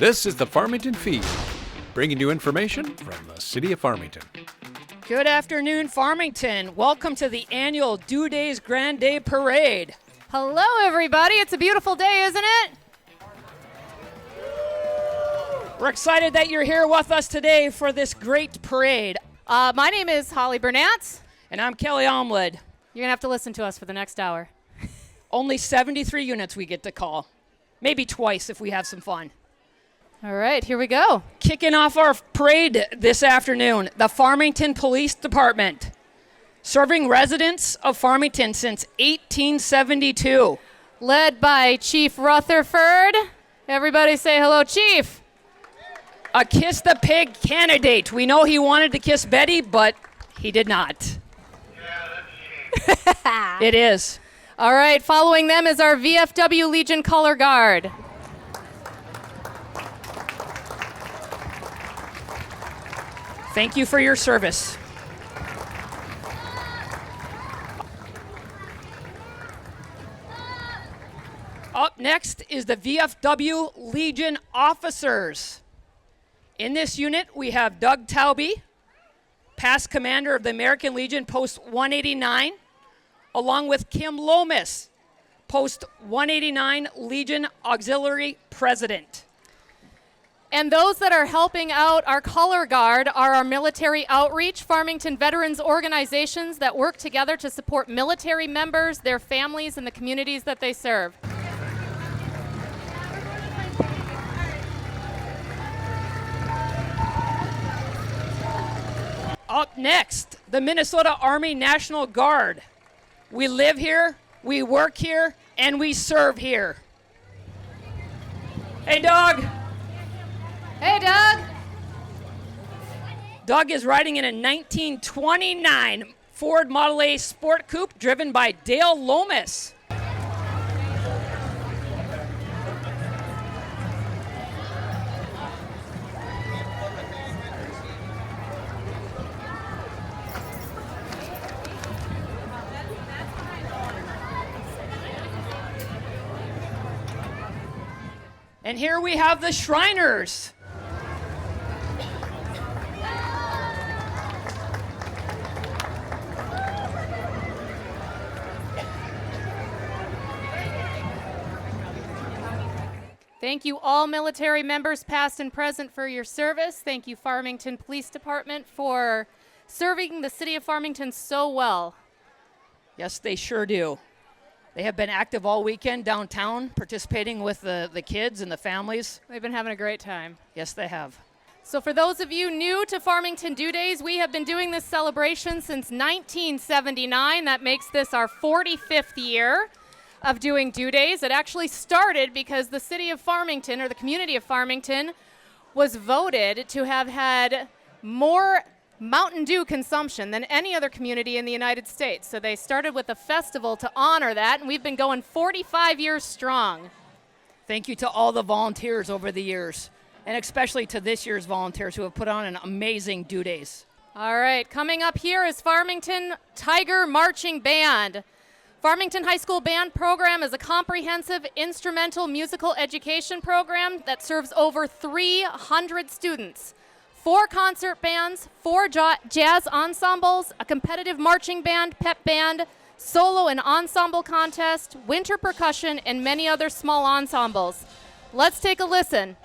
This is the Farmington Feed, bringing you information from the city of Farmington. Good afternoon, Farmington. Welcome to the annual Due Days Grand Day Parade. Hello, everybody. It's a beautiful day, isn't it? We're excited that you're here with us today for this great parade. My name is Holly Bernatz. And I'm Kellee Omlid. You're going to have to listen to us for the next hour. Only 73 units we get to call. Maybe twice if we have some fun. All right, here we go. Kicking off our parade this afternoon, the Farmington Police Department. Serving residents of Farmington since 1872. Led by Chief Rutherford. Everybody say hello, Chief. A Kiss the Pig candidate. We know he wanted to kiss Betty, but he did not. Yeah, that's a shame. It is. All right, following them is our VFW Legion Color Guard. Thank you for your service. Up next is the VFW Legion officers. In this unit, we have Doug Taube, past commander of the American Legion, Post 189, along with Kim Lomas, Post 189 Legion Auxiliary President. And those that are helping out our color guard are our military outreach, Farmington veterans organizations that work together to support military members, their families, and the communities that they serve. Up next, the Minnesota Army National Guard. We live here, we work here, and we serve here. Hey, Doug. Hey, Doug. Doug is riding in a 1929 Ford Model A Sport Coupe driven by Dale Lomas. And here we have the Shriners. Thank you all military members past and present for your service. Thank you Farmington Police Department for serving the city of Farmington so well. Yes, they sure do. They have been active all weekend downtown, participating with the kids and the families. They've been having a great time. Yes, they have. So for those of you new to Farmington Due Days, we have been doing this celebration since 1979. That makes this our 45th year of doing Due Days. It actually started because the city of Farmington, or the community of Farmington, was voted to have had more Mountain Dew consumption than any other community in the United States. So they started with a festival to honor that, and we've been going 45 years strong. Thank you to all the volunteers over the years, and especially to this year's volunteers who have put on an amazing Due Days. All right, coming up here is Farmington Tiger Marching Band. Farmington High School Band Program is a comprehensive instrumental musical education program that serves over 300 students. 4 concert bands, 4 jazz ensembles, a competitive marching band, pep band, solo and ensemble contest, winter percussion, and many other small ensembles. Let's take a listen.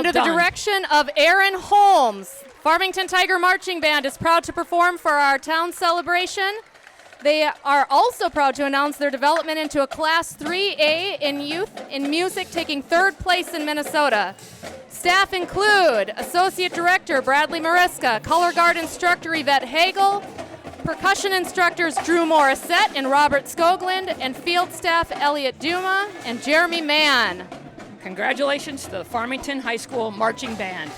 Under the done. direction of Aaron Holmes, Farmington Tiger Marching Band is proud to perform for our town celebration. They are also proud to announce their development into a Class 3A in youth in music, taking 3rd place in Minnesota. Staff include Associate Director Bradley Mariska, Color Guard Instructor Yvette Hagel, percussion instructors Drew Morissette and Robert Skoglund, and field staff Elliot Duma and Jeremy Mann. Congratulations to the Farmington High School Marching Band.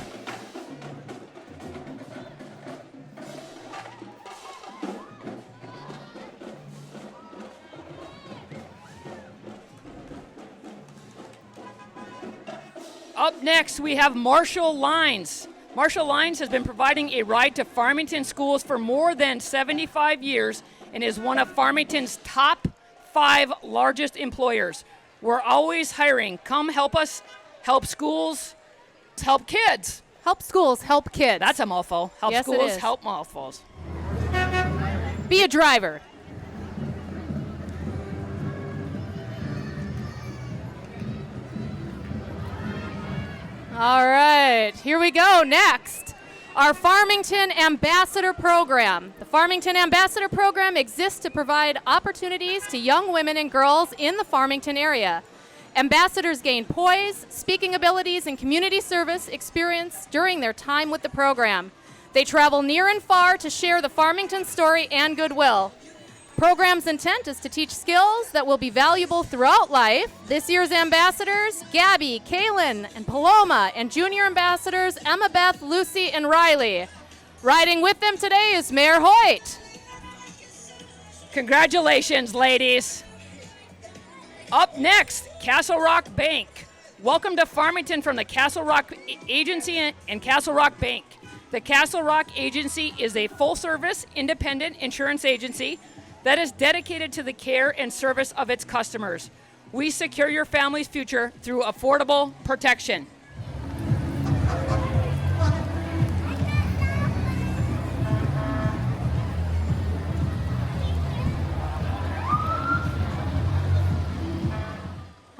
Up next, we have Marshall Lines. Marshall Lines has been providing a ride to Farmington schools for more than 75 years and is one of Farmington's top 5 largest employers. We're always hiring. Come help us, help schools, help kids. Help schools, help kids. That's a mouthful. Help Yes, it schools, is. help mouthfuls. Be a driver. All right, here we go. Next, our Farmington Ambassador Program. The Farmington Ambassador Program exists to provide opportunities to young women and girls in the Farmington area. Ambassadors gain poise, speaking abilities, and community service experience during their time with the program. They travel near and far to share the Farmington story and goodwill. Program's intent is to teach skills that will be valuable throughout life. This year's ambassadors, Gabby, Kaylin, and Paloma, and junior ambassadors, Emma Beth, Lucy, and Riley. Riding with them today is Mayor Hoyt. Congratulations, ladies. Up next, Castle Rock Bank. Welcome to Farmington from the Castle Rock Agency and Castle Rock Bank. The Castle Rock Agency is a full-service, independent insurance agency that is dedicated to the care and service of its customers. We secure your family's future through affordable protection.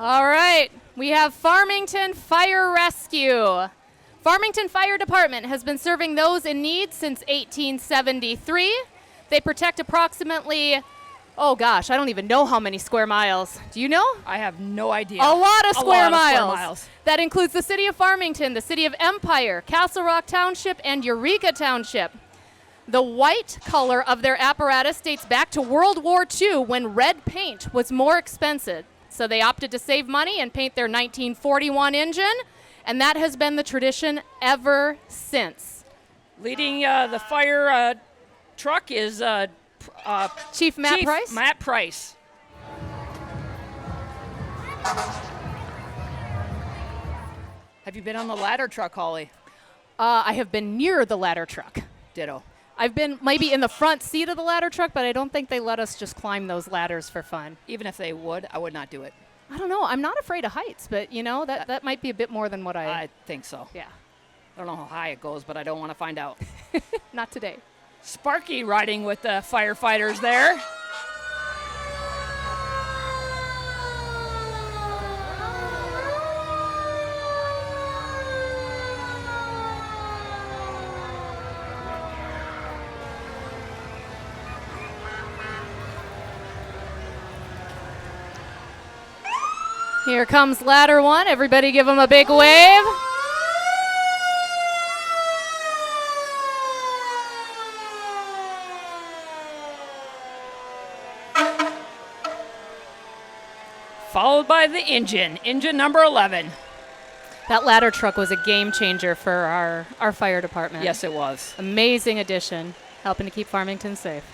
All right, we have Farmington Fire Rescue. Farmington Fire Department has been serving those in need since 1873. They protect approximately, oh gosh, I don't even know how many square miles. Do you know? I have no idea. A lot of square miles. miles. That includes the city of Farmington, the city of Empire, Castle Rock Township, and Eureka Township. The white color of their apparatus dates back to World War II when red paint was more expensive. So they opted to save money and paint their 1941 engine, and that has been the tradition ever since. Leading the fire truck is Chief Matt Price? Matt Price. Have you been on the ladder truck, Holly? I have been near the ladder truck. Ditto. I've been maybe in the front seat of the ladder truck, but I don't think they let us just climb those ladders for fun. Even if they would, I would not do it. I don't know. I'm not afraid of heights, but you know, that might be a bit more than what I think so. Yeah. I don't know how high it goes, but I don't want to find out. Not today. Sparky riding with the firefighters there. Here comes ladder one. Everybody give them a big wave. Followed by the engine number 11. That ladder truck was a game changer for our fire department. Yes, it was. Amazing addition, helping to keep Farmington safe.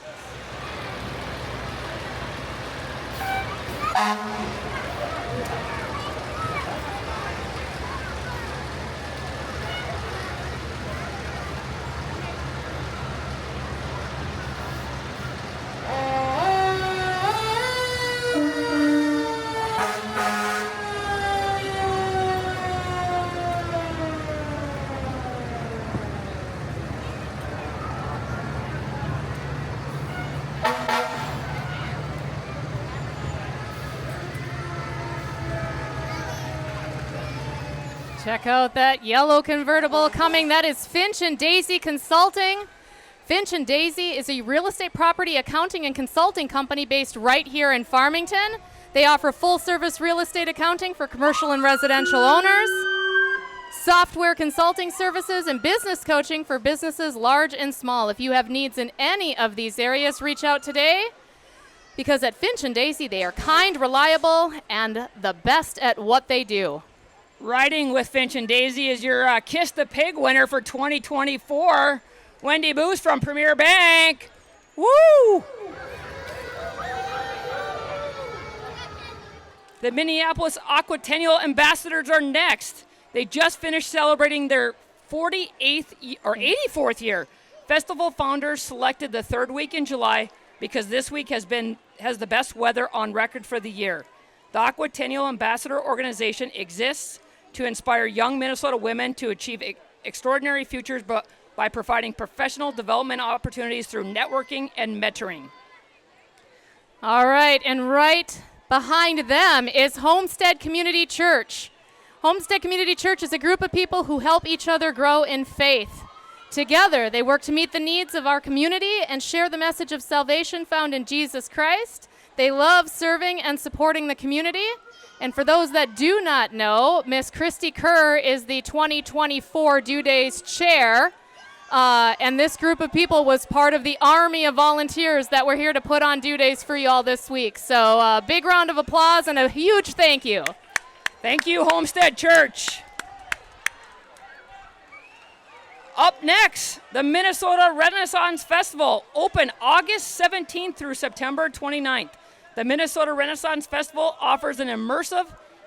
Check out that yellow convertible coming. That is Finch and Daisy Consulting. Finch and Daisy is a real estate property accounting and consulting company based right here in Farmington. They offer full-service real estate accounting for commercial and residential owners, software consulting services, and business coaching for businesses large and small. If you have needs in any of these areas, reach out today, because at Finch and Daisy, they are kind, reliable, and the best at what they do. Riding with Finch and Daisy is your Kiss the Pig winner for 2024, Wendy Booth from Premier Bank. Woo! The Minneapolis Aquatennial Ambassadors are next. They just finished celebrating their 84th year. Festival founders selected the third week in July because this week has the best weather on record for the year. The Aquatennial Ambassador organization exists to inspire young Minnesota women to achieve extraordinary futures by providing professional development opportunities through networking and mentoring. All right, and right behind them is Homestead Community Church. Homestead Community Church is a group of people who help each other grow in faith. Together, they work to meet the needs of our community and share the message of salvation found in Jesus Christ. They love serving and supporting the community. And for those that do not know, Miss Christy Kerr is the 2024 Due Days chair. And this group of people was part of the army of volunteers that were here to put on Due Days for you all this week. So big round of applause and a huge thank you. Thank you, Homestead Church. Up next, the Minnesota Renaissance Festival, open August 17th through September 29th. The Minnesota Renaissance Festival offers an immersive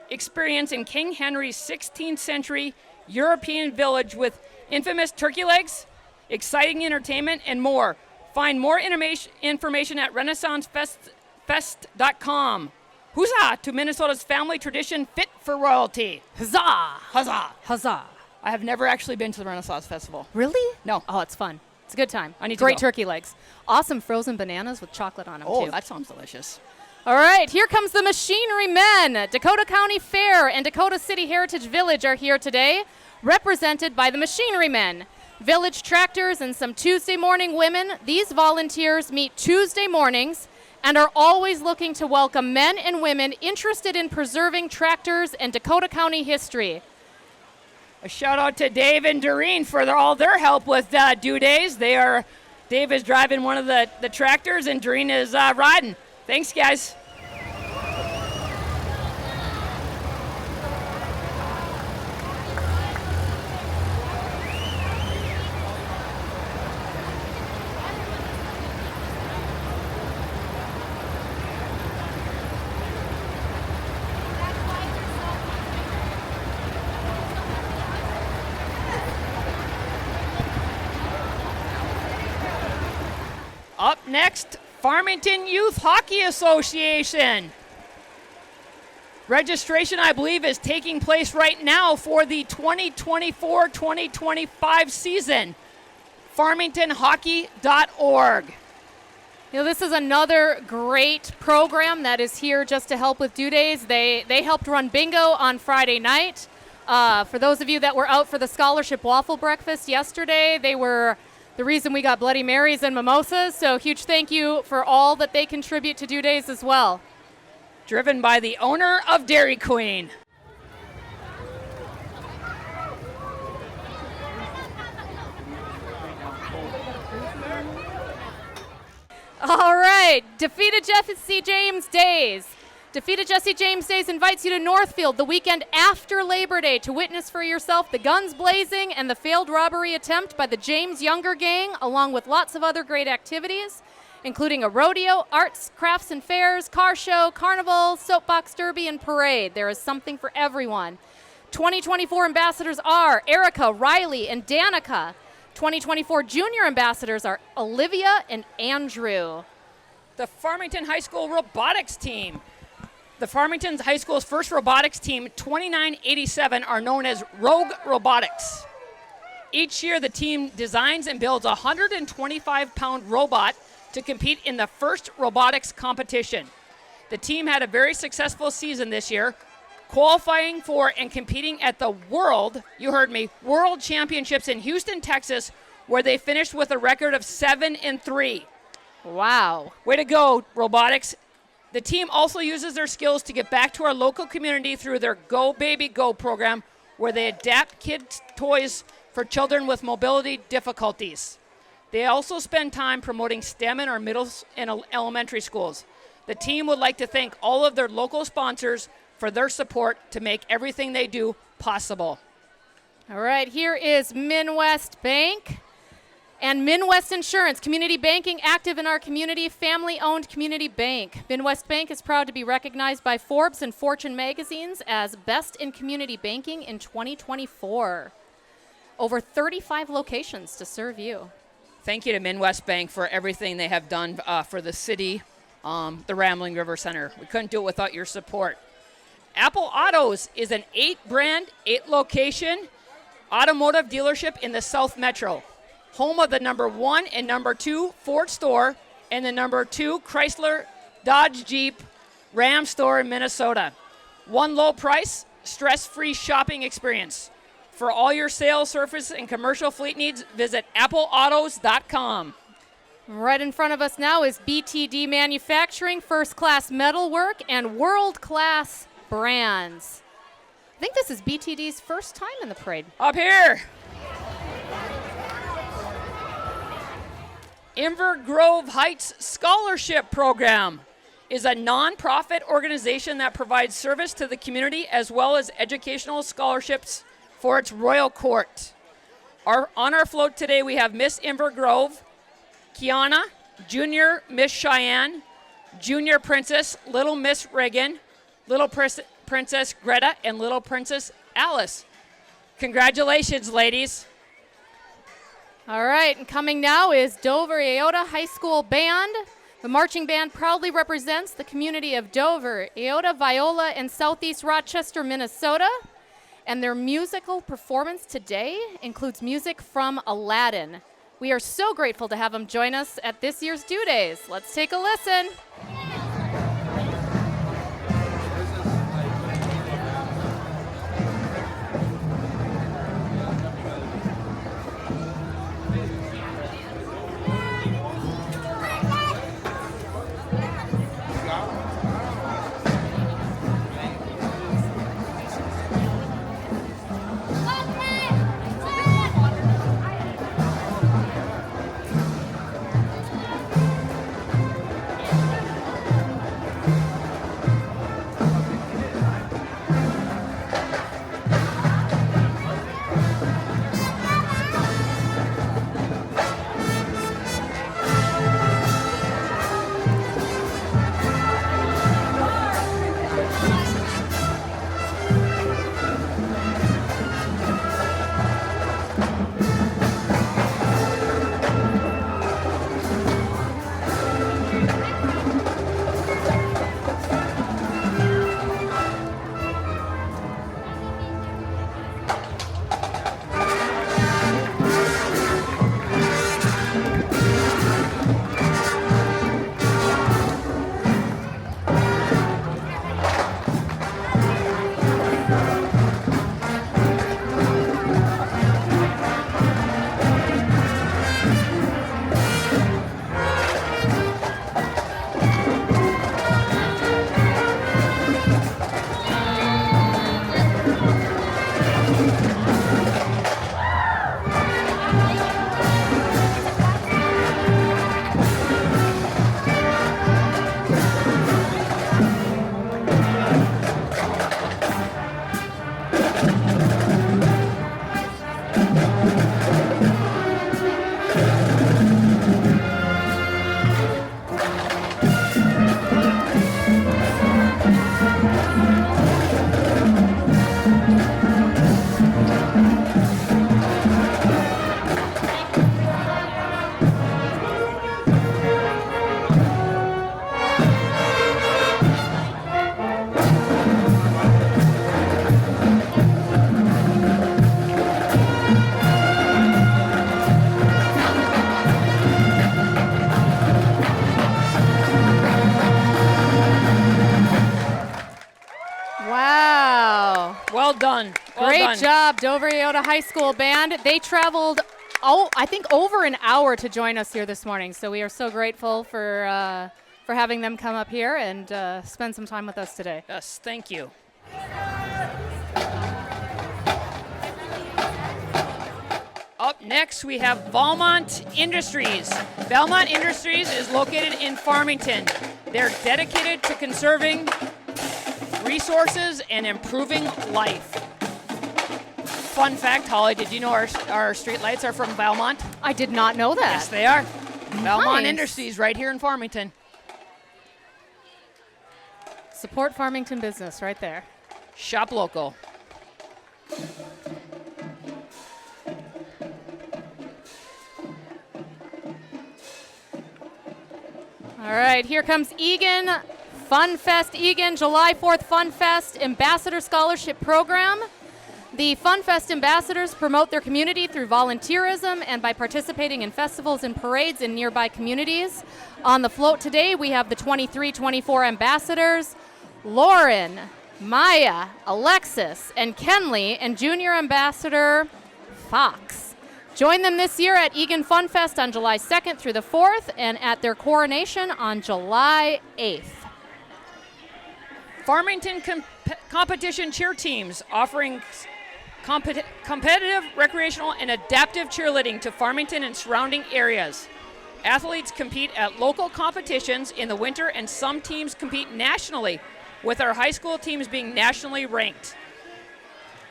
experience in King Henry's 16th century European village with infamous turkey legs, exciting entertainment, and more. Find more information at renaissancefest.com. Huzzah to Minnesota's family tradition fit for royalty. Huzzah! Huzzah! Huzzah! I have never actually been to the Renaissance Festival. Really? No. Oh, it's fun. It's a good time. I need to Great go. turkey legs. Awesome frozen bananas with chocolate on them, Oh, too. that sounds delicious. All right, here comes the Machinery Men. Dakota County Fair and Dakota City Heritage Village are here today, represented by the Machinery Men. Village tractors and some Tuesday morning women. These volunteers meet Tuesday mornings and are always looking to welcome men and women interested in preserving tractors and Dakota County history. A shout out to Dave and Doreen for all their help with Due Days. Dave is driving one of the tractors and Doreen is riding. Thanks, guys. Up next, Farmington Youth Hockey Association. Registration, I believe, is taking place right now for the 2024-2025 season. farmingtonhockey.org. You know, this is another great program that is here just to help with Due Days. They helped run bingo on Friday night. For those of you that were out for the scholarship waffle breakfast yesterday, they were the reason we got Bloody Marys and mimosas. So huge thank you for all that they contribute to Due Days as well. Driven by the owner of Dairy Queen. All right, Defeated Jesse James Days. Defeated Jesse James Days invites you to Northfield the weekend after Labor Day to witness for yourself the guns blazing and the failed robbery attempt by the James Younger Gang, along with lots of other great activities, including a rodeo, arts, crafts and fairs, car show, carnival, soapbox derby, and parade. There is something for everyone. 2024 ambassadors are Erica, Riley, and Danica. 2024 junior ambassadors are Olivia and Andrew. The Farmington High School robotics team. The Farmington High School's first robotics team, 2987, are known as Rogue Robotics. Each year, the team designs and builds a 125-pound robot to compete in the first robotics competition. The team had a very successful season this year, qualifying for and competing at the World, you heard me, World Championships in Houston, Texas, where they finished with a record of 7-3. Wow. Way to go, robotics. The team also uses their skills to give back to our local community through their Go Baby Go program, where they adapt kids' toys for children with mobility difficulties. They also spend time promoting STEM in our middle and elementary schools. The team would like to thank all of their local sponsors for their support to make everything they do possible. All right, here is Midwest Bank and Midwest Insurance, community banking active in our community, family-owned community bank. Midwest Bank is proud to be recognized by Forbes and Fortune magazines as Best in Community Banking in 2024. Over 35 locations to serve you. Thank you to Midwest Bank for everything they have done for the city, the Rambling River Center. We couldn't do it without your support. Apple Autos is an 8-brand, 8-location automotive dealership in the South Metro, home of the number 1 and number 2 Ford store and the number 2 Chrysler, Dodge, Jeep, Ram store in Minnesota. One low price, stress-free shopping experience. For all your sales, service, and commercial fleet needs, visit appleautos.com. Right in front of us now is BTD Manufacturing, first-class metalwork, and world-class brands. I think this is BTD's first time in the parade. Up here. Inver Grove Heights Scholarship Program is a nonprofit organization that provides service to the community as well as educational scholarships for its royal court. On our float today, we have Miss Inver Grove, Kiana, Junior Miss Cheyenne, Junior Princess, Little Miss Reagan, Little Princess Greta, and Little Princess Alice. Congratulations, ladies. All right, and coming now is Dover Eota High School Band. The marching band proudly represents the community of Dover, Eota, Viola, and Southeast Rochester, Minnesota. And their musical performance today includes music from Aladdin. We are so grateful to have them join us at this year's Due Days. Let's take a listen. job, Dover Iota High School Band. They traveled, I think over an hour to join us here this morning. So we are so grateful for having them come up here and spend some time with us today. Yes, thank you. Up next, we have Valmont Industries. Valmont Industries is located in Farmington. They're dedicated to conserving resources and improving life. Fun fact, Holly, did you know our street lights are from Valmont? I did not know that. Yes, they are. Valmont Nice. Industries right here in Farmington. Support Farmington business right there. Shop local. All right, here comes Egan Fun Fest. Egan, July 4th Fun Fest Ambassador Scholarship Program. The Fun Fest ambassadors promote their community through volunteerism and by participating in festivals and parades in nearby communities. On the float today, we have the 23-24 ambassadors, Lauren, Maya, Alexis, and Kellee, and junior ambassador Fox. Join them this year at Egan Fun Fest on July 2nd through the 4th and at their coronation on July 8th. Farmington competition cheer teams offering competitive, recreational, and adaptive cheerleading to Farmington and surrounding areas. Athletes compete at local competitions in the winter, and some teams compete nationally, with our high school teams being nationally ranked.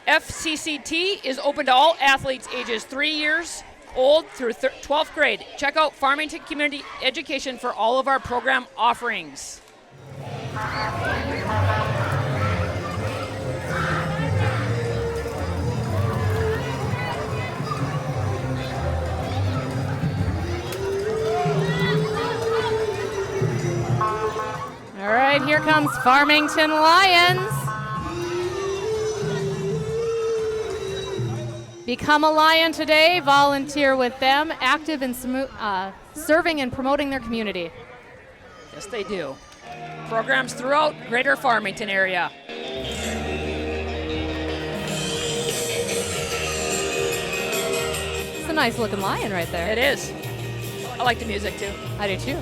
FCCT is open to all athletes ages 3 years old through 12th grade. Check out Farmington Community Education for all of our program offerings. All right, here comes Farmington Lions. Become a Lion today, volunteer with them, active in serving and promoting their community. Yes, they do. Programs throughout Greater Farmington area. It's a nice looking lion right there. It is. I like the music too. I do too.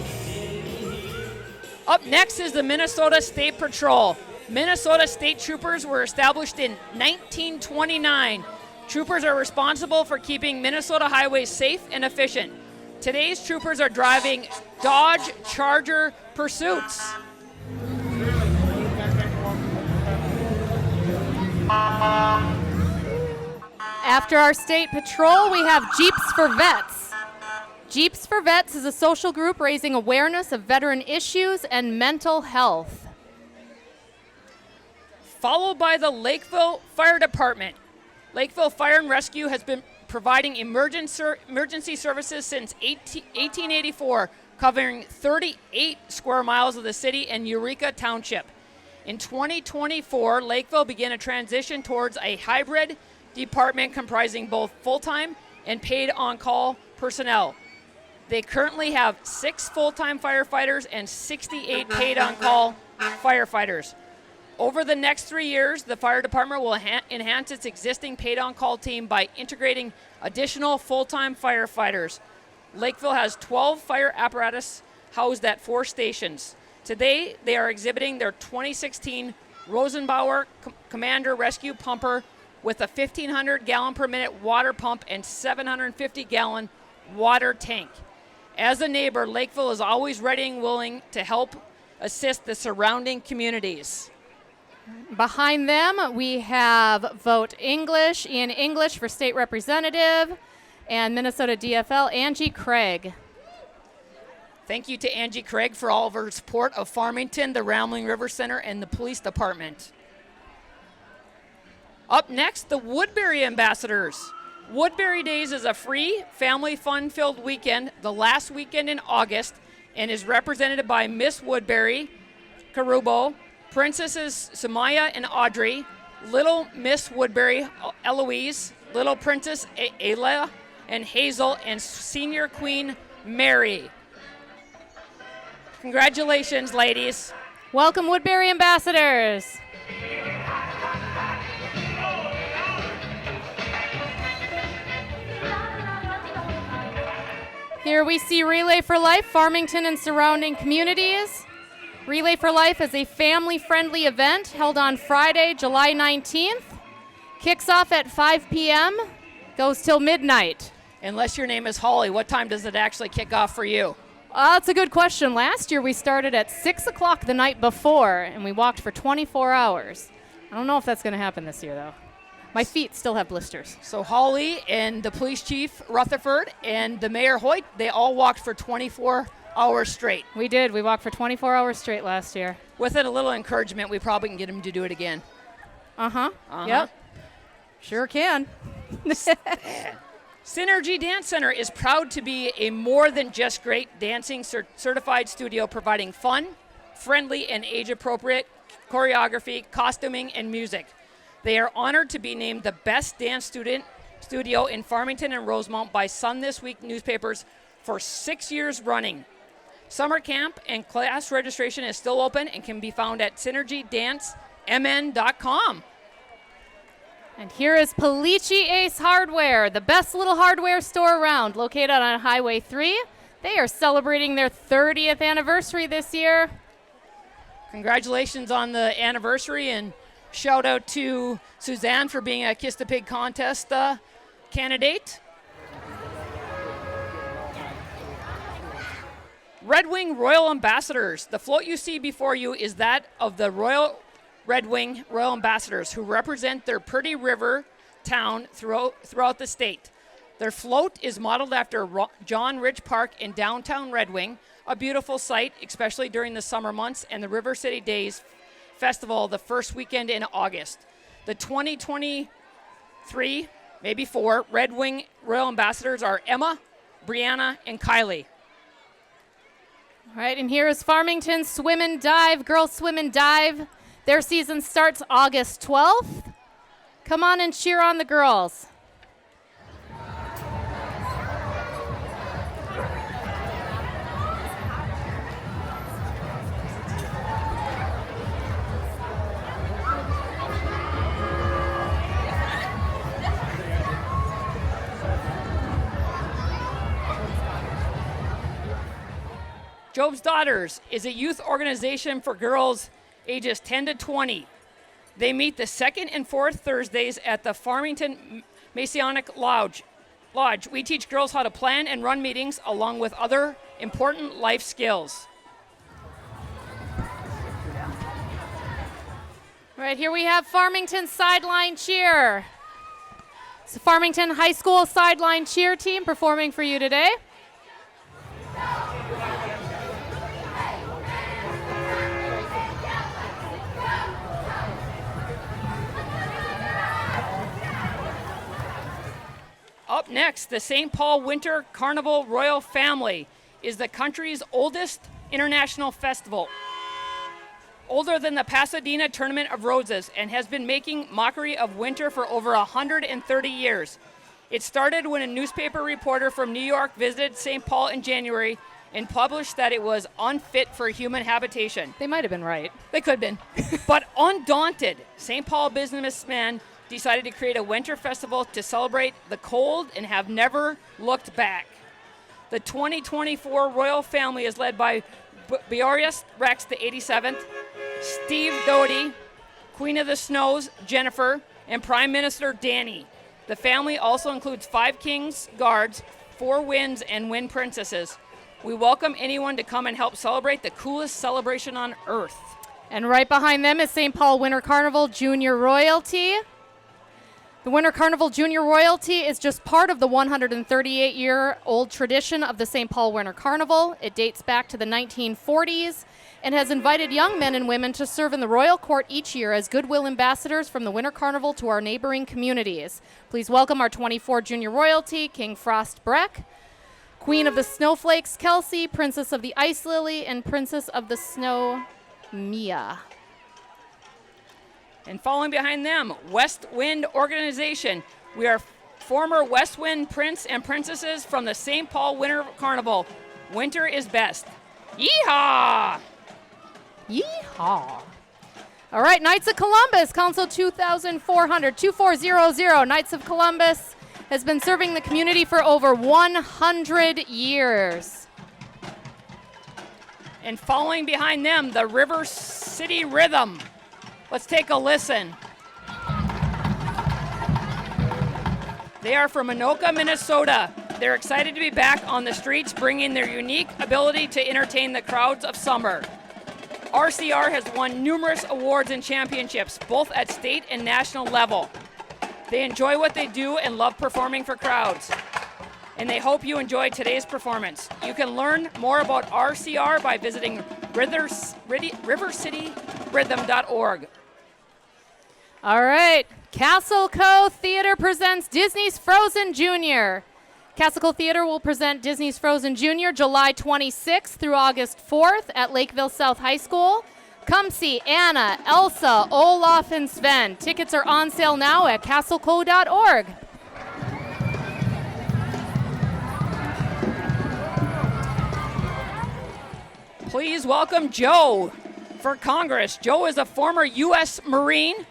Up next is the Minnesota State Patrol. Minnesota State Troopers were established in 1929. Troopers are responsible for keeping Minnesota highways safe and efficient. Today's troopers are driving Dodge Charger Pursuits. After our state patrol, we have Jeeps for Vets. Jeeps for Vets is a social group raising awareness of veteran issues and mental health. Followed by the Lakeville Fire Department. Lakeville Fire and Rescue has been providing emergency services since 1884, covering 38 square miles of the city and Eureka Township. In 2024, Lakeville began a transition towards a hybrid department comprising both full-time and paid on-call personnel. They currently have 6 full-time firefighters and 68 paid on-call firefighters. Over the next 3 years, the fire department will enhance its existing paid-on-call team by integrating additional full-time firefighters. Lakeville has 12 fire apparatus housed at 4 stations. Today, they are exhibiting their 2016 Rosenbauer Commander Rescue Pumper with a 1,500 gallon per minute water pump and 750 gallon water tank. As a neighbor, Lakeville is always ready and willing to help assist the surrounding communities. Behind them, we have Vote English, Ian English for state representative, and Minnesota DFL, Angie Craig. Thank you to Angie Craig for all of her support of Farmington, the Rambling River Center, and the police department. Up next, the Woodbury Ambassadors. Woodbury Days is a free, family fun-filled weekend, the last weekend in August, and is represented by Miss Woodbury, Carubo, Princesses Samaya and Audrey, Little Miss Woodbury, Eloise, Little Princess Ayla and Hazel, and Senior Queen Mary. Congratulations, ladies. Welcome, Woodbury Ambassadors. Here we see Relay for Life, Farmington and surrounding communities. Relay for Life is a family-friendly event held on Friday, July 19th. Kicks off at 5 p.m., goes till midnight. Unless your name is Holly, what time does it actually kick off for you? That's a good question. Last year we started at 6 o'clock the night before, and we walked for 24 hours. I don't know if that's going to happen this year, though. My feet still have blisters. So Holly and the police chief, Rutherford, and the mayor, Hoyt, they all walked for 24 hours straight. We did. We walked for 24 hours straight last year. With it a little encouragement, we probably can get them to do it again. Uh-huh. Yep. Sure can. Synergy Dance Center is proud to be a more than just great dancing certified studio providing fun, friendly, and age-appropriate choreography, costuming, and music. They are honored to be named the best dance studio in Farmington and Rosemount by Sun This Week newspapers for 6 years running. Summer camp and class registration is still open and can be found at synergydancemn.com. And here is Palici Ace Hardware, the best little hardware store around, located on Highway 3. They are celebrating their 30th anniversary this year. Congratulations on the anniversary, and shout out to Suzanne for being a Kiss the Pig contest candidate. Red Wing Royal Ambassadors. The float you see before you is that of the Red Wing Royal Ambassadors, who represent their pretty river town throughout the state. Their float is modeled after John Rich Park in downtown Red Wing, a beautiful sight, especially during the summer months and the River City Days Festival the first weekend in August. The 2023, maybe 4, Red Wing Royal Ambassadors are Emma, Brianna, and Kylie. All right, and here is Farmington Swim and Dive, Girls Swim and Dive. Their season starts August 12th. Come on and cheer on the girls. Job's Daughters is a youth organization for girls ages 10 to 20. They meet the second and fourth Thursdays at the Farmington Masonic Lodge. We teach girls how to plan and run meetings along with other important life skills. All right, here we have Farmington Sideline Cheer. It's the Farmington High School Sideline Cheer team performing for you today. Up next, the St. Paul Winter Carnival Royal Family is the country's oldest international festival, older than the Pasadena Tournament of Roses, and has been making mockery of winter for over 130 years. It started when a newspaper reporter from New York visited St. Paul in January and published that it was unfit for human habitation. They might have been right. They could have been. But undaunted, St. Paul businessmen decided to create a winter festival to celebrate the cold and have never looked back. The 2024 royal family is led by Boreas Rex, the 87th, Steve Doty, Queen of the Snows, Jennifer, and Prime Minister Danny. The family also includes 5 kings, guards, 4 winds, and wind princesses. We welcome anyone to come and help celebrate the coolest celebration on earth. And right behind them is St. Paul Winter Carnival Junior Royalty. The Winter Carnival Junior Royalty is just part of the 138-year-old tradition of the St. Paul Winter Carnival. It dates back to the 1940s and has invited young men and women to serve in the Royal Court each year as goodwill ambassadors from the Winter Carnival to our neighboring communities. Please welcome our 24 Junior Royalty, King Frost Breck, Queen of the Snowflakes, Kelsey, Princess of the Ice Lily, and Princess of the Snow, Mia. And following behind them, West Wind Organization. We are former West Wind Prince and Princesses from the St. Paul Winter Carnival. Winter is best. Yeehaw! Yeehaw. All right, Knights of Columbus, Council 2400, 2400, Knights of Columbus. has been serving the community for over 100 years. And following behind them, the River City Rhythm. Let's take a listen. They are from Anoka, Minnesota. They're excited to be back on the streets, bringing their unique ability to entertain the crowds of summer. RCR has won numerous awards and championships, both at state and national level. They enjoy what they do and love performing for crowds. And they hope you enjoy today's performance. You can learn more about RCR by visiting rivercityrhythm.org. All right, Castle Co. Theater presents Disney's Frozen Jr. Castle Co. Theater will present Disney's Frozen Jr. July 26th through August 4th at Lakeville South High School. Come see Anna, Elsa, Olaf, and Sven. Tickets are on sale now at castleco.org. Please welcome Joe for Congress. Joe is a former U.S. Marine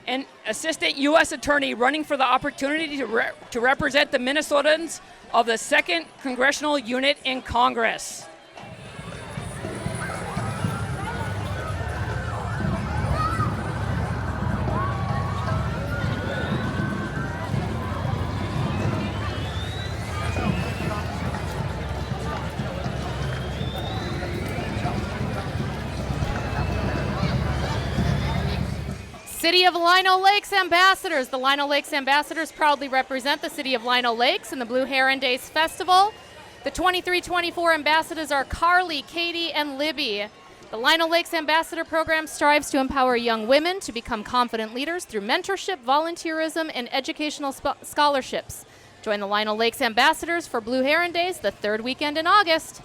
and Assistant U.S. Attorney running for the opportunity to represent the Minnesotans of the 2nd Congressional Unit in Congress. City of Lino Lakes Ambassadors. The Lino Lakes Ambassadors proudly represent the City of Lino Lakes in the Blue Heron Days Festival. The 23-24 ambassadors are Carly, Katie, and Libby. The Lino Lakes Ambassador Program strives to empower young women to become confident leaders through mentorship, volunteerism, and educational scholarships. Join the Lino Lakes Ambassadors for Blue Heron Days the 3rd weekend in August.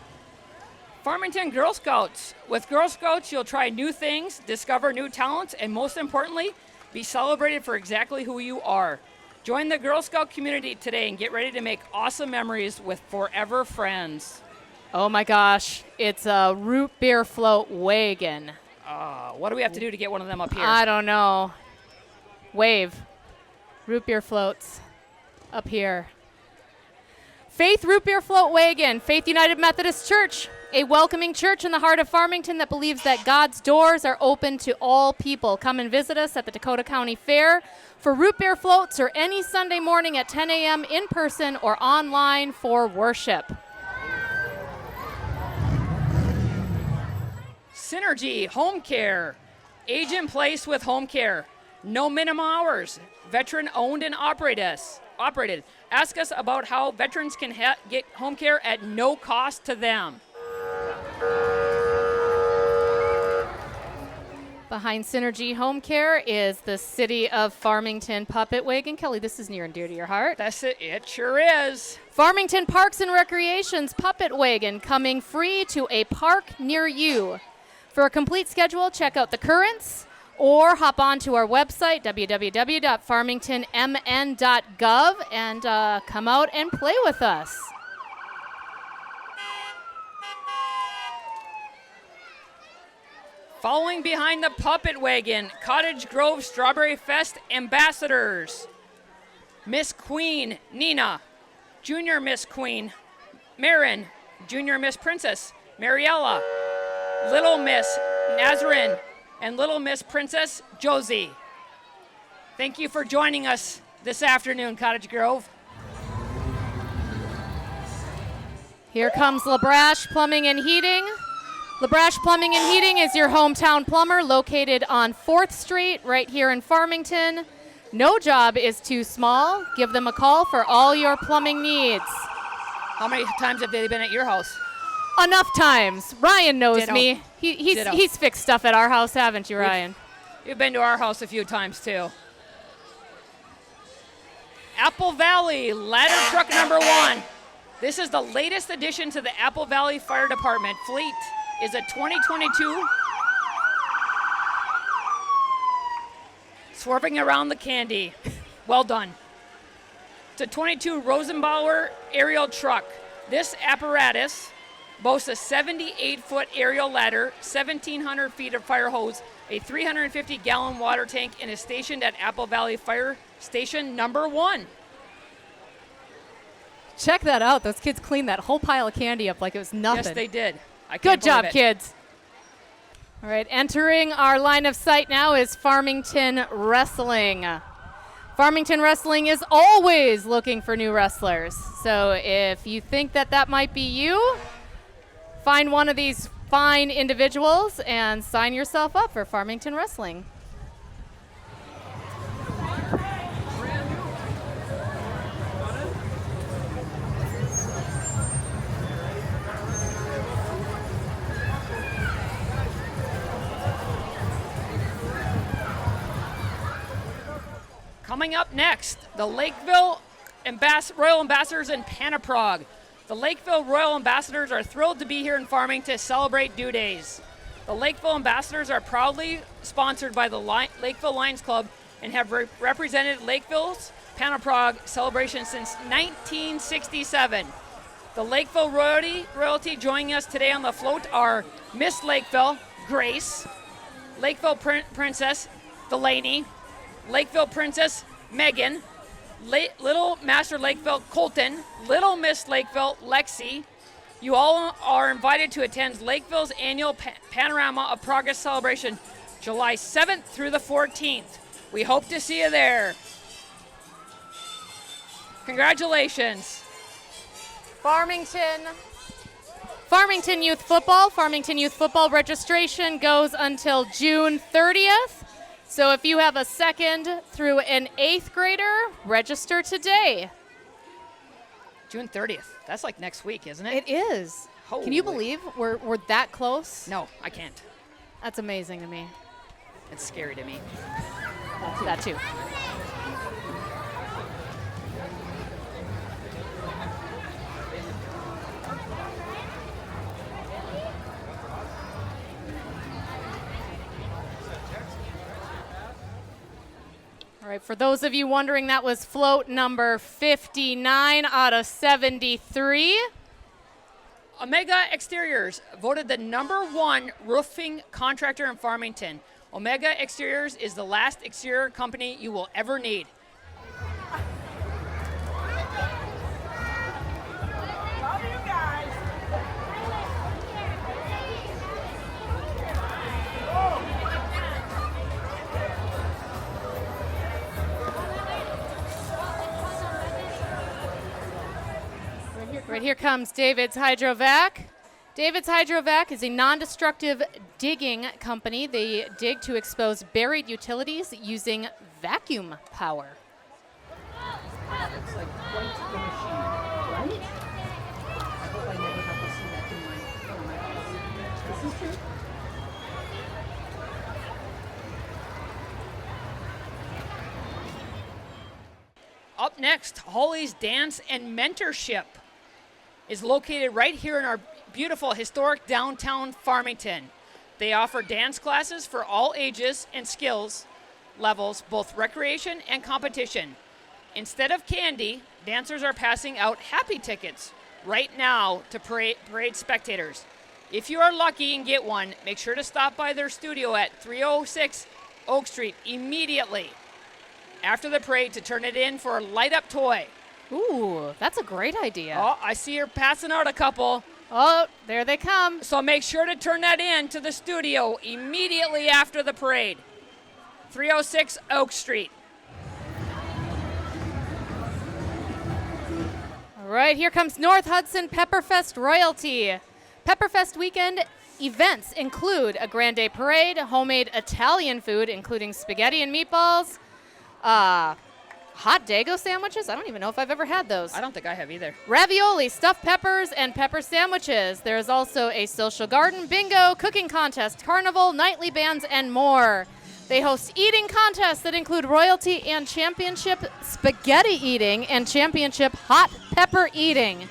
Farmington Girl Scouts. With Girl Scouts, you'll try new things, discover new talents, and most importantly, be celebrated for exactly who you are. Join the Girl Scout community today and get ready to make awesome memories with forever friends. Oh my gosh, it's a root beer float wagon. What do we have to do to get one of them up here? I don't know. Wave. Root beer floats up here. Faith Root Beer Float Wagon. Faith United Methodist Church, a welcoming church in the heart of Farmington that believes that God's doors are open to all people. Come and visit us at the Dakota County Fair for root beer floats or any Sunday morning at 10 a.m. in person or online for worship. Synergy Home Care. Age in place with home care. No minimum hours. Veteran owned and operated. Ask us about how veterans can get home care at no cost to them. Behind Synergy Home Care is the City of Farmington Puppet Wagon. Kelly, this is near and dear to your heart. That's it. It sure is. Farmington Parks and Recreation's Puppet Wagon, coming free to a park near you. For a complete schedule, check out the currents or hop on to our website, www.farmingtonmn.gov, and come out and play with us. Following behind the Puppet Wagon, Cottage Grove Strawberry Fest ambassadors. Miss Queen, Nina. Junior Miss Queen, Marin. Junior Miss Princess, Mariella. Little Miss, Nazarene. And Little Miss Princess, Josie. Thank you for joining us this afternoon, Cottage Grove. Here comes LaBrash Plumbing and Heating. LaBrash Plumbing and Heating is your hometown plumber located on 4th Street right here in Farmington. No job is too small. Give them a call for all your plumbing needs. How many times have they been at your house? Enough times. Ryan knows Ditto. me. He's fixed stuff at our house, haven't you, Ryan? You've been to our house a few times, too. Apple Valley Ladder Truck number 1. This is the latest addition to the Apple Valley Fire Department fleet. Is a 2022 swerving around the candy. Well done. It's a 22 Rosenbauer aerial truck. This apparatus boasts a 78-foot aerial ladder, 1,700 feet of fire hose, a 350-gallon water tank, and is stationed at Apple Valley Fire Station number 1. Check that out. Those kids cleaned that whole pile of candy up like it was nothing. Yes, they did. I can't Good job, believe it. kids. All right, entering our line of sight now is Farmington Wrestling. Farmington Wrestling is always looking for new wrestlers. So if you think that that might be you, find one of these fine individuals and sign yourself up for Farmington Wrestling. Coming up next, the Lakeville Royal Ambassadors and Panaprog. The Lakeville Royal Ambassadors are thrilled to be here in Farmington to celebrate Dew Days. The Lakeville Ambassadors are proudly sponsored by the Lakeville Lions Club and have represented Lakeville's Panaprog celebration since 1967. The Lakeville royalty joining us today on the float are Miss Lakeville, Grace, Lakeville Princess, Delaney, Lakeville Princess, Megan, Little Master Lakeville, Colton, Little Miss Lakeville, Lexi. You all are invited to attend Lakeville's annual Panorama of Progress celebration, July 7th through the 14th. We hope to see you there. Congratulations. Farmington Youth Football registration goes until June 30th. So if you have a 2nd through an 8th grader, register today. June 30th. That's like next week, isn't It it? is. Holy. Can you believe we're that close? No, I can't. That's amazing to me. It's scary to me. That too. All right, for those of you wondering, that was float number 59 out of 73. Omega Exteriors voted the #1 roofing contractor in Farmington. Omega Exteriors is the last exterior company you will ever need. Love you guys. Right here comes David's Hydrovac. David's Hydrovac is a non-destructive digging company. They dig to expose buried utilities using vacuum power. It's like quite the machine, right? I hope I never have to see that in my house. This is true. Up next, Holly's Dance and Mentorship is located right here in our beautiful historic downtown Farmington. They offer dance classes for all ages and skills levels, both recreation and competition. Instead of candy, dancers are passing out happy tickets right now to parade spectators. If you are lucky and get one, make sure to stop by their studio at 306 Oak Street immediately after the parade to turn it in for a light-up toy. Ooh, that's a great idea. Oh, I see you're passing out a couple. Oh, there they come. So make sure to turn that in to the studio immediately after the parade. 306 Oak Street. All right, here comes North Hudson Pepperfest royalty. Pepperfest weekend events include a Grand Day parade, homemade Italian food, including spaghetti and meatballs, hot Dago sandwiches. I don't even know if I've ever had those. I don't think I have either. Ravioli, stuffed peppers, and pepper sandwiches. There is also a social garden, bingo, cooking contest, carnival, nightly bands, and more. They host eating contests that include royalty and championship spaghetti eating and championship hot pepper eating.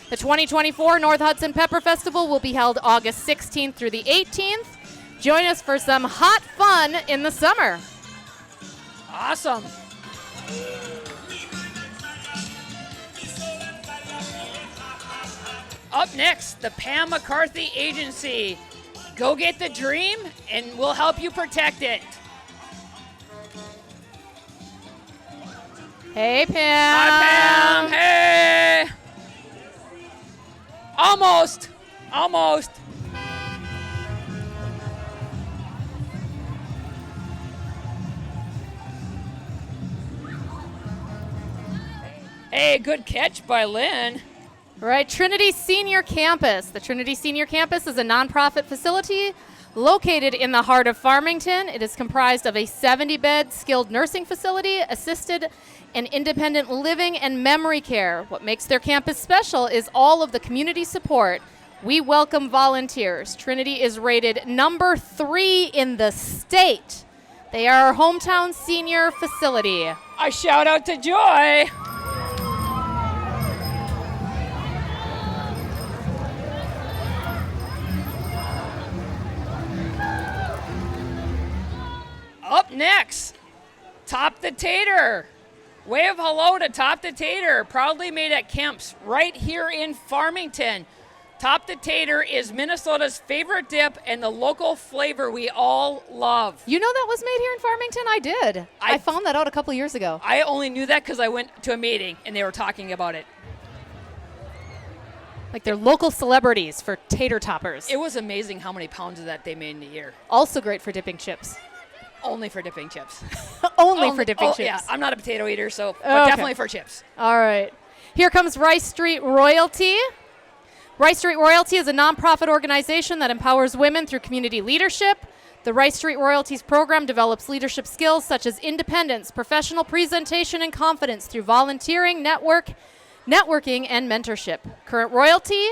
The 2024 North Hudson Pepper Festival will be held August 16th through the 18th. Join us for some hot fun in the summer. Awesome. Up next, the Pam McCarthy Agency. Go get the dream, and we'll help you protect it. Hey, Pam. Hi, Pam. Hey. Almost. Almost. Hey, good catch by Lynn. Right, Trinity Senior Campus. The Trinity Senior Campus is a nonprofit facility located in the heart of Farmington. It is comprised of a 70-bed skilled nursing facility, assisted and independent living, and memory care. What makes their campus special is all of the community support. We welcome volunteers. Trinity is rated number 3 in the state. They are our hometown senior facility. A shout out to Joy. Up next, Top the Tater. Wave hello to Top the Tater, proudly made at Kemp's right here in Farmington. Top the Tater is Minnesota's favorite dip and the local flavor we all love. You know that was made here in Farmington? I did. I found that out a couple years ago. I only knew that because I went to a meeting and they were talking about it. Like they're local celebrities for tater toppers. It was amazing how many pounds of that they made in a year. Also great for dipping chips. Only for dipping chips. Only for dipping chips. Yeah, I'm not a potato eater, so but Okay. definitely for chips. All right. Here comes Rice Street Royalty. Rice Street Royalty is a nonprofit organization that empowers women through community leadership. The Rice Street Royalties program develops leadership skills such as independence, professional presentation, and confidence through volunteering, networking, and mentorship. Current royalty,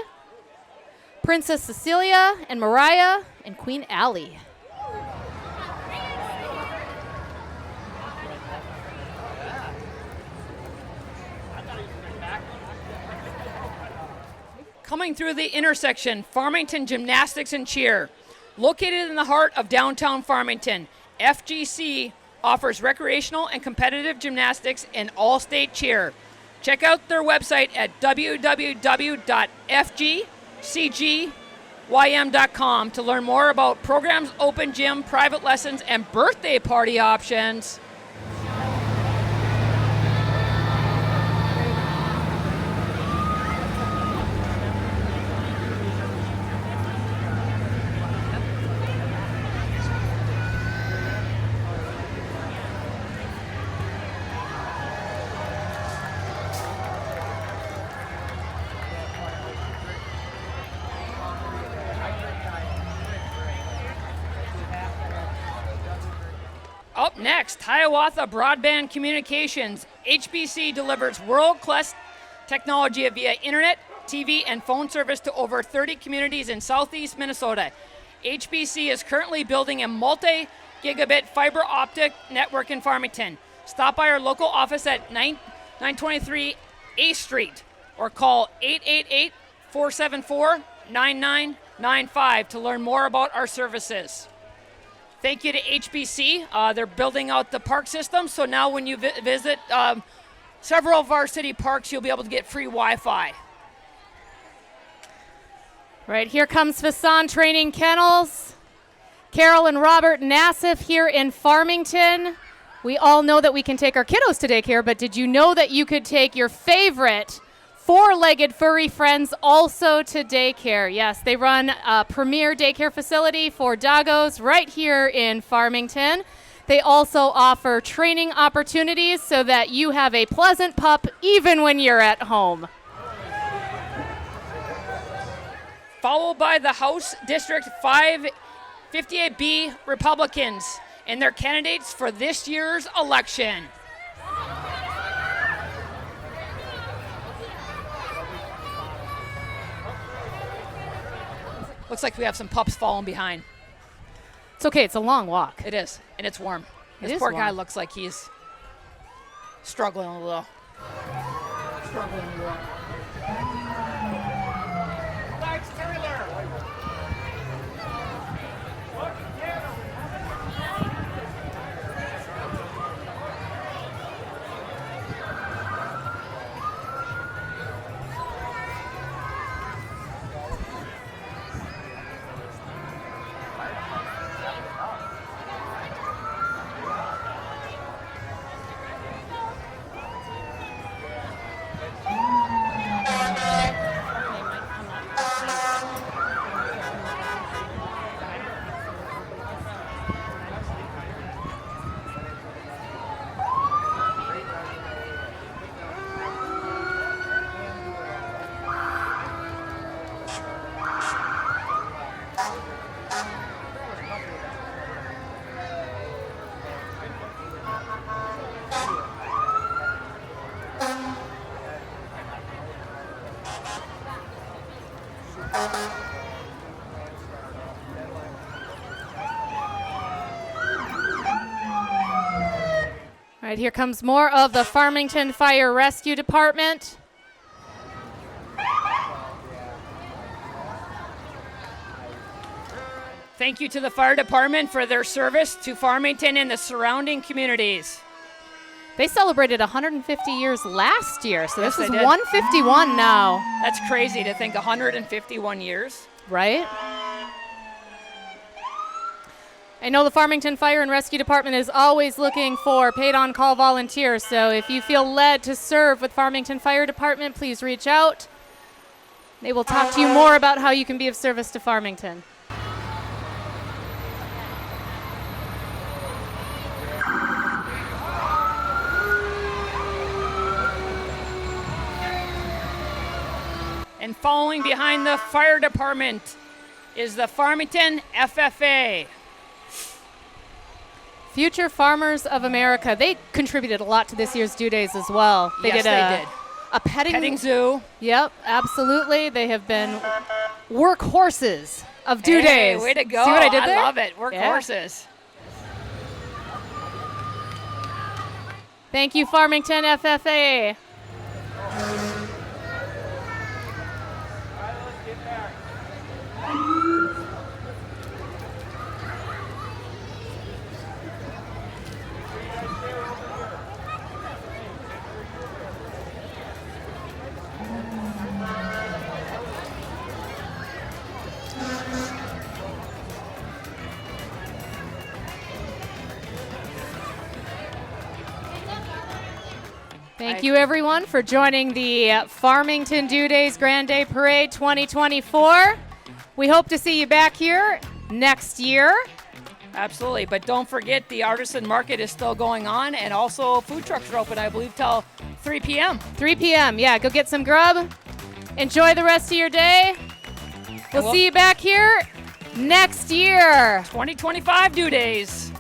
Princess Cecilia and Mariah and Queen Allie. Coming through the intersection, Farmington Gymnastics and Cheer. Located in the heart of downtown Farmington, FGC offers recreational and competitive gymnastics and all-state cheer. Check out their website at www.fgcgym.com to learn more about programs, open gym, private lessons, and birthday party options. Up next, Hiawatha Broadband Communications. HBC delivers world-class technology via internet, TV, and phone service to over 30 communities in southeast Minnesota. HBC is currently building a multi-gigabit fiber optic network in Farmington. Stop by our local office at 923 8th Street or call 888-474-9995 to learn more about our services. Thank you to HBC. They're building out the park system, so now when you visit several of our city parks, you'll be able to get free Wi-Fi. Right, here comes Fasan Training Kennels. Carol and Robert Nassif here in Farmington. We all know that we can take our kiddos to daycare, but did you know that you could take your favorite four-legged furry friends also to daycare? Yes, they run a premier daycare facility for doggos right here in Farmington. They also offer training opportunities so that you have a pleasant pup even when you're at home. Followed by the House District 558B Republicans and their candidates for this year's election. Looks like we have some pups falling behind. It's okay, it's a long walk. It is, and it's warm. It This is poor guy warm. looks like he's struggling a little. All right, here comes more of the Farmington Fire Rescue Department. Thank you to the fire department for their service to Farmington and the surrounding communities. They celebrated 150 years last year, so Yes, this is they did. 151 now, That's crazy to think 151 years. right? I know the Farmington Fire and Rescue Department is always looking for paid on-call volunteers, so if you feel led to serve with Farmington Fire Department, please reach out. They will talk to you more about how you can be of service to Farmington. And following behind the fire department is the Farmington FFA. Future Farmers of America. They contributed a lot to this year's Due Days as well. Yes, they did. A petting zoo. Yep, absolutely. They have been workhorses of Due Hey, Days. way to go. See what I did there? love it. Yeah. Workhorses. Thank you, Farmington FFA. Thank you, everyone, for joining the Farmington Due Days Grand Day Parade 2024. We hope to see you back here next year. Absolutely. But don't forget the artisan market is still going on, and also food trucks are open, I believe, till 3 p.m. 3 p.m. Yeah, go get some grub. Enjoy the rest of your day. We'll see you back here next year. 2025 Due Days.